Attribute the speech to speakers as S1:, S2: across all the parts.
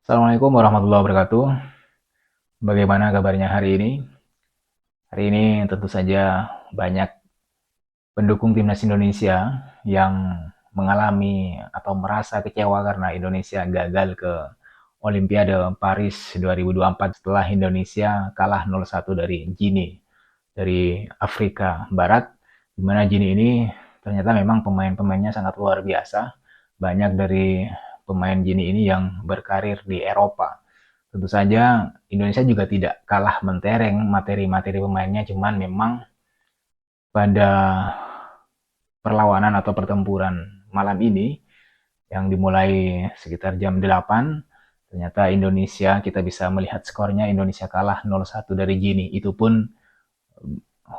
S1: Assalamualaikum warahmatullahi wabarakatuh. Bagaimana kabarnya hari ini? Hari ini tentu saja banyak pendukung timnas Indonesia yang mengalami atau merasa kecewa karena Indonesia gagal ke Olimpiade Paris 2024 setelah Indonesia kalah 0-1 dari Gini dari Afrika Barat, di mana Gini ini ternyata memang pemain-pemainnya sangat luar biasa. Banyak dari pemain Gini ini yang berkarir di Eropa. Tentu saja Indonesia juga tidak kalah mentereng materi-materi pemainnya, cuman memang pada perlawanan atau pertempuran malam ini yang dimulai sekitar jam 8, ternyata Indonesia kita bisa melihat skornya Indonesia kalah 0-1 dari Gini. Itu pun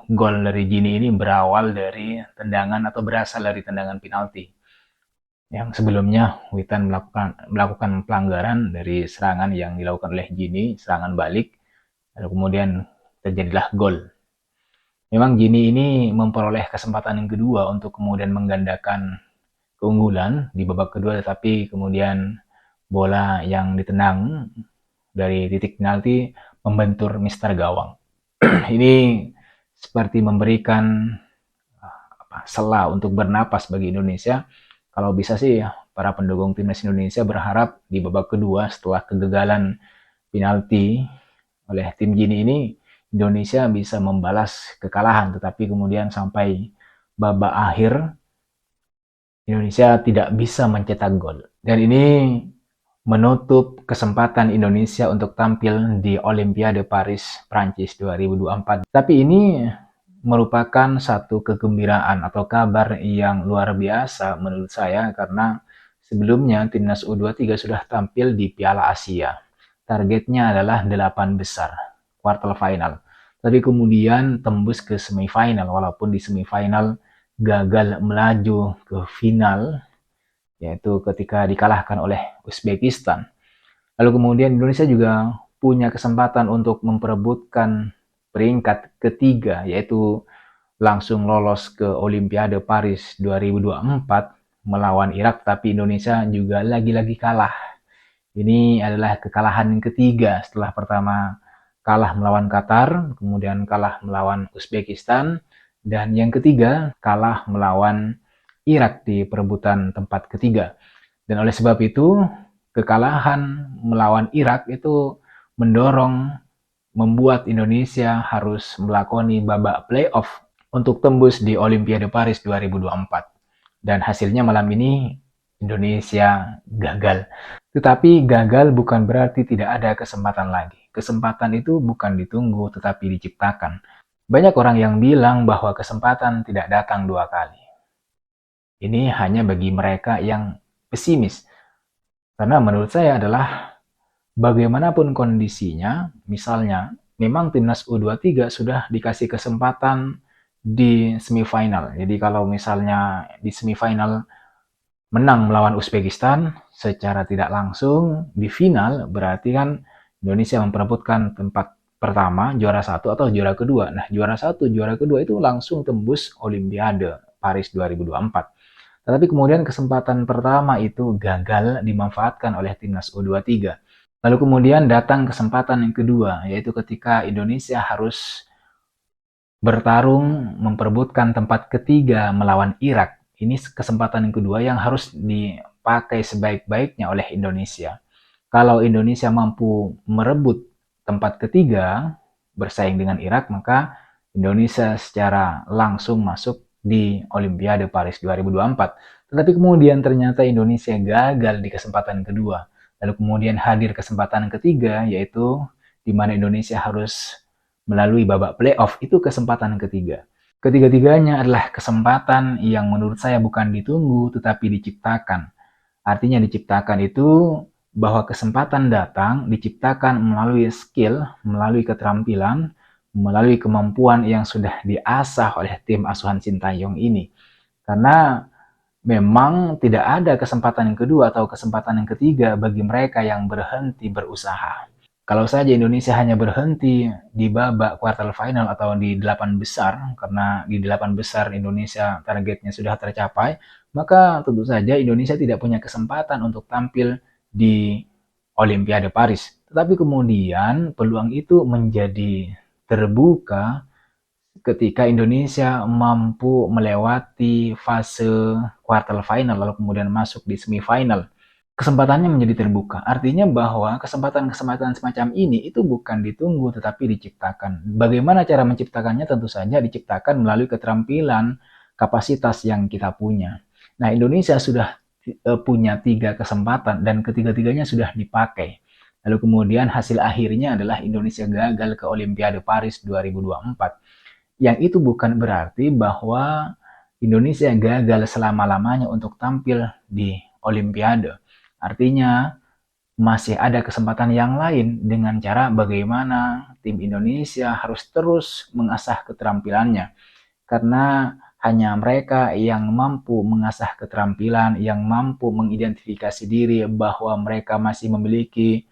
S1: gol dari Gini ini berawal dari tendangan atau berasal dari tendangan penalti. Yang sebelumnya Witan melakukan pelanggaran dari serangan yang dilakukan oleh Gini, serangan balik, lalu kemudian terjadilah gol. Memang Gini ini memperoleh kesempatan yang kedua untuk kemudian menggandakan keunggulan di babak kedua, tetapi kemudian bola yang ditendang dari titik penalti membentur Mister Gawang. Ini seperti memberikan sela untuk bernapas bagi Indonesia. Kalau bisa sih para pendukung timnas Indonesia berharap di babak kedua setelah kegagalan penalti oleh tim Gini ini Indonesia bisa membalas kekalahan, tetapi kemudian sampai babak akhir Indonesia tidak bisa mencetak gol. Dan ini menutup kesempatan Indonesia untuk tampil di Olimpiade Paris Prancis 2024. Tapi ini merupakan satu kegembiraan atau kabar yang luar biasa menurut saya karena sebelumnya timnas U23 sudah tampil di Piala Asia. Targetnya adalah 8 besar, quarter final. Tapi kemudian tembus ke semifinal walaupun di semifinal gagal melaju ke final, yaitu ketika dikalahkan oleh Uzbekistan. Lalu kemudian Indonesia juga punya kesempatan untuk memperebutkan peringkat ketiga, yaitu langsung lolos ke Olimpiade Paris 2024 melawan Irak, tapi Indonesia juga lagi-lagi kalah. Ini adalah kekalahan yang ketiga setelah pertama kalah melawan Qatar, kemudian kalah melawan Uzbekistan, dan yang ketiga kalah melawan Irak di perebutan tempat ketiga. Dan oleh sebab itu, kekalahan melawan Irak itu mendorong membuat Indonesia harus melakoni babak playoff untuk tembus di Olimpiade Paris 2024. Dan hasilnya malam ini Indonesia gagal. Tetapi gagal bukan berarti tidak ada kesempatan lagi. Kesempatan itu bukan ditunggu tetapi diciptakan. Banyak orang yang bilang bahwa kesempatan tidak datang dua kali. Ini hanya bagi mereka yang pesimis. Karena menurut saya adalah bagaimanapun kondisinya, misalnya memang timnas U23 sudah dikasih kesempatan di semifinal. Jadi kalau misalnya di semifinal menang melawan Uzbekistan secara tidak langsung, di final berarti kan Indonesia memperebutkan tempat pertama, juara satu atau juara kedua. Nah, juara satu, juara kedua itu langsung tembus Olimpiade Paris 2024. Tetapi kemudian kesempatan pertama itu gagal dimanfaatkan oleh timnas U23. Lalu kemudian datang kesempatan yang kedua, yaitu ketika Indonesia harus bertarung memperebutkan tempat ketiga melawan Irak. Ini kesempatan yang kedua yang harus dipakai sebaik-baiknya oleh Indonesia. Kalau Indonesia mampu merebut tempat ketiga bersaing dengan Irak, maka Indonesia secara langsung masuk di Olimpiade Paris 2024. Tetapi kemudian ternyata Indonesia gagal di kesempatan kedua. Lalu kemudian hadir kesempatan ketiga, yaitu di mana Indonesia harus melalui babak playoff. Itu kesempatan ketiga. Ketiga-tiganya adalah kesempatan yang menurut saya bukan ditunggu tetapi diciptakan. Artinya diciptakan itu bahwa kesempatan datang diciptakan melalui skill, melalui keterampilan, melalui kemampuan yang sudah diasah oleh tim asuhan Sintayong ini. Karena memang tidak ada kesempatan yang kedua atau kesempatan yang ketiga bagi mereka yang berhenti berusaha. Kalau saja Indonesia hanya berhenti di babak quarter final atau di 8 besar, karena di 8 besar Indonesia targetnya sudah tercapai, maka tentu saja Indonesia tidak punya kesempatan untuk tampil di Olimpiade Paris. Tetapi kemudian peluang itu menjadi terbuka ketika Indonesia mampu melewati fase quarter final lalu kemudian masuk di semifinal. Kesempatannya menjadi terbuka. Artinya bahwa kesempatan-kesempatan semacam ini itu bukan ditunggu tetapi diciptakan. Bagaimana cara menciptakannya? Tentu saja diciptakan melalui keterampilan, kapasitas yang kita punya. Nah, Indonesia sudah punya 3 kesempatan dan ketiga-tiganya sudah dipakai. Lalu kemudian hasil akhirnya adalah Indonesia gagal ke Olimpiade Paris 2024. Yang itu bukan berarti bahwa Indonesia gagal selama-lamanya untuk tampil di Olimpiade. Artinya masih ada kesempatan yang lain dengan cara bagaimana tim Indonesia harus terus mengasah keterampilannya. Karena hanya mereka yang mampu mengasah keterampilan, yang mampu mengidentifikasi diri bahwa mereka masih memiliki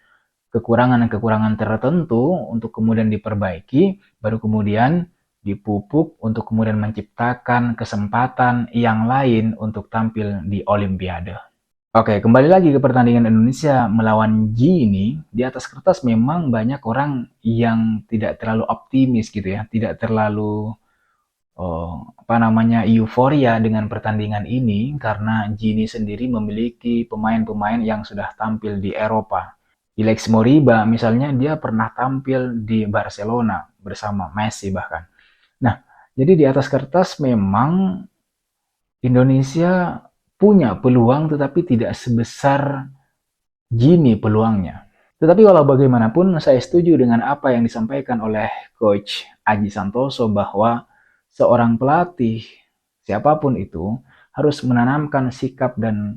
S1: kekurangan-kekurangan tertentu untuk kemudian diperbaiki, baru kemudian dipupuk untuk kemudian menciptakan kesempatan yang lain untuk tampil di Olimpiade. Oke, kembali lagi ke pertandingan Indonesia melawan Gini. Di atas kertas memang banyak orang yang tidak terlalu optimis gitu ya, tidak terlalu euforia dengan pertandingan ini karena Gini sendiri memiliki pemain-pemain yang sudah tampil di Eropa. Alex Moriba misalnya dia pernah tampil di Barcelona bersama Messi bahkan. Nah, jadi di atas kertas memang Indonesia punya peluang tetapi tidak sebesar Gini peluangnya. Tetapi walau bagaimanapun saya setuju dengan apa yang disampaikan oleh Coach Aji Santoso bahwa seorang pelatih siapapun itu harus menanamkan sikap dan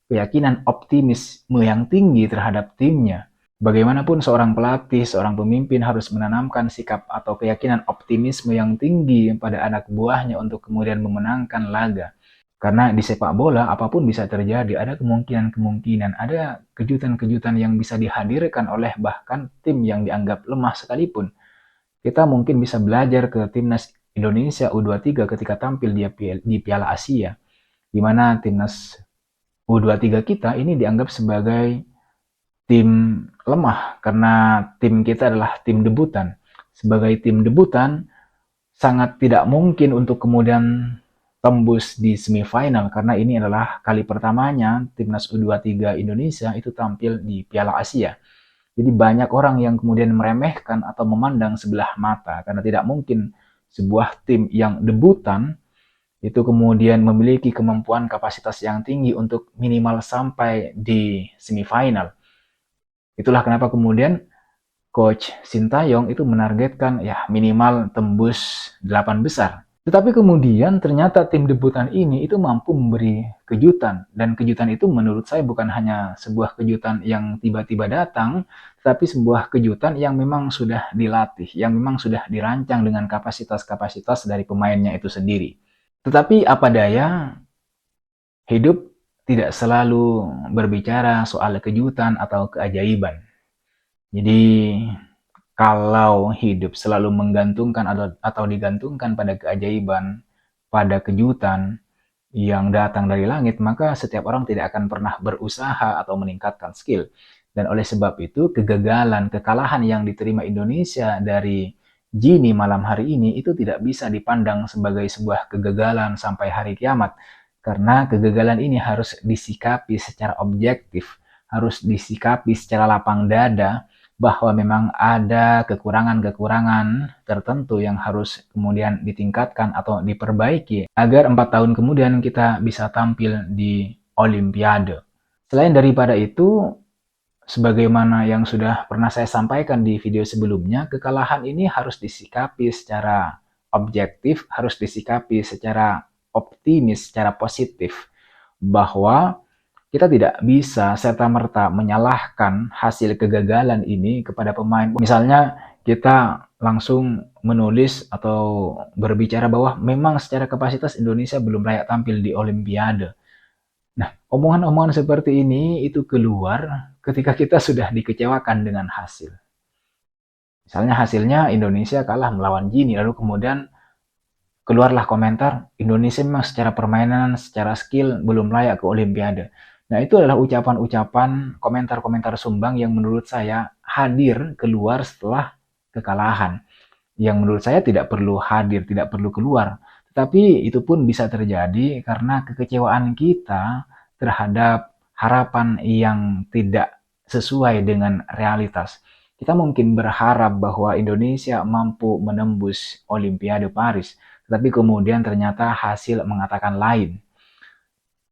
S1: keyakinan optimisme yang tinggi terhadap timnya. Bagaimanapun seorang pelatih, seorang pemimpin harus menanamkan sikap atau keyakinan optimisme yang tinggi pada anak buahnya untuk kemudian memenangkan laga. Karena di sepak bola apapun bisa terjadi, ada kemungkinan-kemungkinan, ada kejutan-kejutan yang bisa dihadirkan oleh bahkan tim yang dianggap lemah sekalipun. Kita mungkin bisa belajar ke timnas Indonesia U23 ketika tampil di Piala Asia, di mana timnas U23 kita ini dianggap sebagai tim lemah karena tim kita adalah tim debutan. Sebagai tim debutan, sangat tidak mungkin untuk kemudian tembus di semifinal karena ini adalah kali pertamanya timnas U23 Indonesia itu tampil di Piala Asia. Jadi banyak orang yang kemudian meremehkan atau memandang sebelah mata karena tidak mungkin sebuah tim yang debutan itu kemudian memiliki kemampuan kapasitas yang tinggi untuk minimal sampai di semifinal. Itulah kenapa kemudian Coach Sintayong itu menargetkan ya minimal tembus 8 besar. Tetapi kemudian ternyata tim debutan ini itu mampu memberi kejutan. Dan kejutan itu menurut saya bukan hanya sebuah kejutan yang tiba-tiba datang, tetapi sebuah kejutan yang memang sudah dilatih, yang memang sudah dirancang dengan kapasitas-kapasitas dari pemainnya itu sendiri. Tetapi apa daya, hidup tidak selalu berbicara soal kejutan atau keajaiban. Jadi kalau hidup selalu menggantungkan atau digantungkan pada keajaiban, pada kejutan yang datang dari langit, maka setiap orang tidak akan pernah berusaha atau meningkatkan skill. Dan oleh sebab itu, kegagalan, kekalahan yang diterima Indonesia dari Gini malam hari ini itu tidak bisa dipandang sebagai sebuah kegagalan sampai hari kiamat. Karena kegagalan ini harus disikapi secara objektif, harus disikapi secara lapang dada, bahwa memang ada kekurangan-kekurangan tertentu yang harus kemudian ditingkatkan atau diperbaiki agar 4 tahun kemudian kita bisa tampil di Olimpiade. Selain daripada itu, sebagaimana yang sudah pernah saya sampaikan di video sebelumnya, kekalahan ini harus disikapi secara objektif, harus disikapi secara optimis, secara positif, bahwa kita tidak bisa serta-merta menyalahkan hasil kegagalan ini kepada pemain. Misalnya kita langsung menulis atau berbicara bahwa memang secara kapasitas Indonesia belum layak tampil di Olimpiade. Nah, omongan-omongan seperti ini itu keluar ketika kita sudah dikecewakan dengan hasil. Misalnya hasilnya Indonesia kalah melawan Gini, lalu kemudian keluarlah komentar, Indonesia memang secara permainan, secara skill belum layak ke Olimpiade. Nah, itu adalah ucapan-ucapan, komentar-komentar sumbang yang menurut saya hadir keluar setelah kekalahan. Yang menurut saya tidak perlu hadir, tidak perlu keluar. Tetapi itu pun bisa terjadi karena kekecewaan kita terhadap harapan yang tidak sesuai dengan realitas. Kita mungkin berharap bahwa Indonesia mampu menembus Olimpiade Paris, tetapi kemudian ternyata hasil mengatakan lain.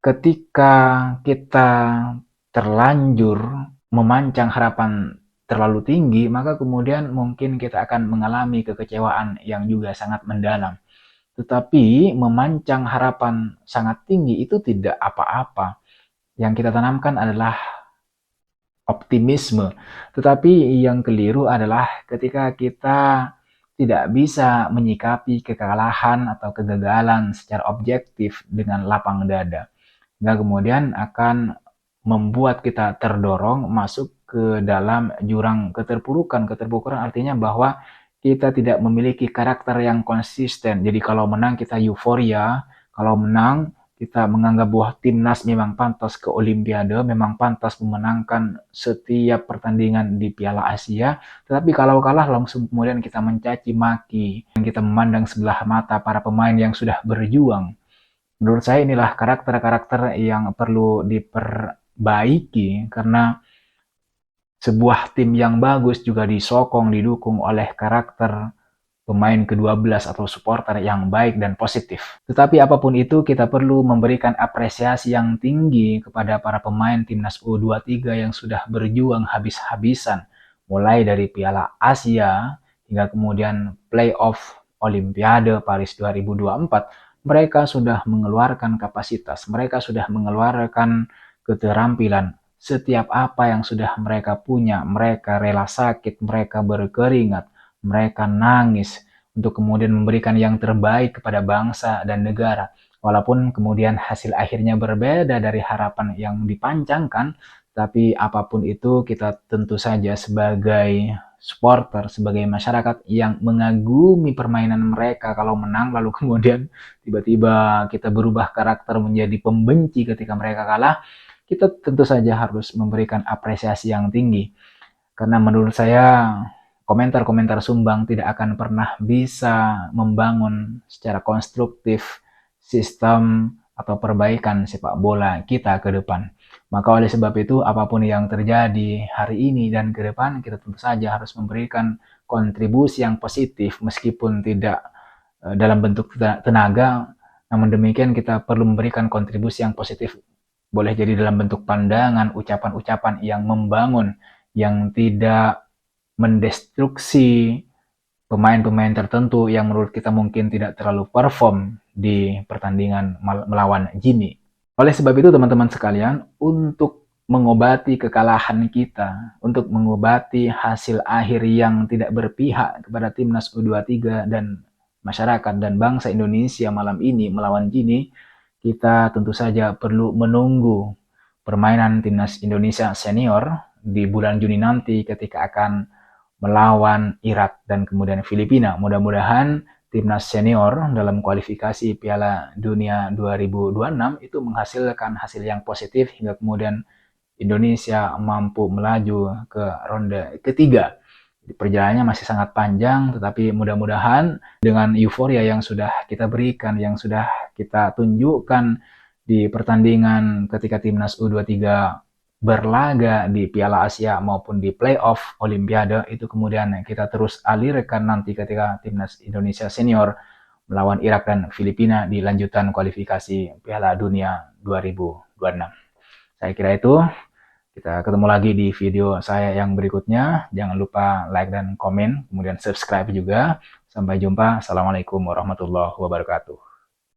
S1: Ketika kita terlanjur memancang harapan terlalu tinggi, maka kemudian mungkin kita akan mengalami kekecewaan yang juga sangat mendalam. Tetapi memancang harapan sangat tinggi itu tidak apa-apa. Yang kita tanamkan adalah optimisme. Tetapi yang keliru adalah ketika kita tidak bisa menyikapi kekalahan atau kegagalan secara objektif dengan lapang dada. Nah, kemudian akan membuat kita terdorong masuk ke dalam jurang keterpurukan. Keterpurukan artinya bahwa kita tidak memiliki karakter yang konsisten. Jadi kalau menang kita euforia, kalau menang kita menganggap bahwa timnas memang pantas ke Olimpiade, memang pantas memenangkan setiap pertandingan di Piala Asia. Tetapi kalau kalah langsung kemudian kita mencaci maki, kita memandang sebelah mata para pemain yang sudah berjuang. Menurut saya inilah karakter-karakter yang perlu diperbaiki karena sebuah tim yang bagus juga disokong, didukung oleh karakter pemain ke-12 atau supporter yang baik dan positif. Tetapi apapun itu, kita perlu memberikan apresiasi yang tinggi kepada para pemain timnas U23 yang sudah berjuang habis-habisan, mulai dari Piala Asia hingga kemudian playoff Olimpiade Paris 2024. Mereka sudah mengeluarkan kapasitas, mereka sudah mengeluarkan keterampilan. Setiap apa yang sudah mereka punya, mereka rela sakit, mereka berkeringat, mereka nangis untuk kemudian memberikan yang terbaik kepada bangsa dan negara. Walaupun kemudian hasil akhirnya berbeda dari harapan yang dipancangkan, tapi apapun itu kita tentu saja sebagai supporter, sebagai masyarakat yang mengagumi permainan mereka kalau menang, lalu kemudian tiba-tiba kita berubah karakter menjadi pembenci ketika mereka kalah, kita tentu saja harus memberikan apresiasi yang tinggi. Karena menurut saya komentar-komentar sumbang tidak akan pernah bisa membangun secara konstruktif sistem atau perbaikan sepak bola kita ke depan. Maka oleh sebab itu, apapun yang terjadi hari ini dan ke depan, kita tentu saja harus memberikan kontribusi yang positif meskipun tidak dalam bentuk tenaga. Namun demikian kita perlu memberikan kontribusi yang positif. Boleh jadi dalam bentuk pandangan, ucapan-ucapan yang membangun, yang tidak mendestruksi pemain-pemain tertentu yang menurut kita mungkin tidak terlalu perform di pertandingan melawan Gini. Oleh sebab itu teman-teman sekalian, untuk mengobati kekalahan kita, untuk mengobati hasil akhir yang tidak berpihak kepada timnas U23 dan masyarakat dan bangsa Indonesia malam ini melawan Gini, kita tentu saja perlu menunggu permainan timnas Indonesia senior di bulan Juni nanti ketika akan melawan Irak dan kemudian Filipina. Mudah-mudahan timnas senior dalam kualifikasi Piala Dunia 2026 itu menghasilkan hasil yang positif hingga kemudian Indonesia mampu melaju ke ronde ketiga. Perjalanannya masih sangat panjang, tetapi mudah-mudahan dengan euforia yang sudah kita berikan, yang sudah kita tunjukkan di pertandingan ketika timnas U23 berlaga di Piala Asia maupun di playoff Olimpiade, itu kemudian kita terus alirkan nanti ketika timnas Indonesia senior melawan Irak dan Filipina di lanjutan kualifikasi Piala Dunia 2026. Saya kira itu. Kita ketemu lagi di video saya yang berikutnya. Jangan lupa like dan komen, kemudian subscribe juga. Sampai jumpa. Assalamualaikum warahmatullahi wabarakatuh.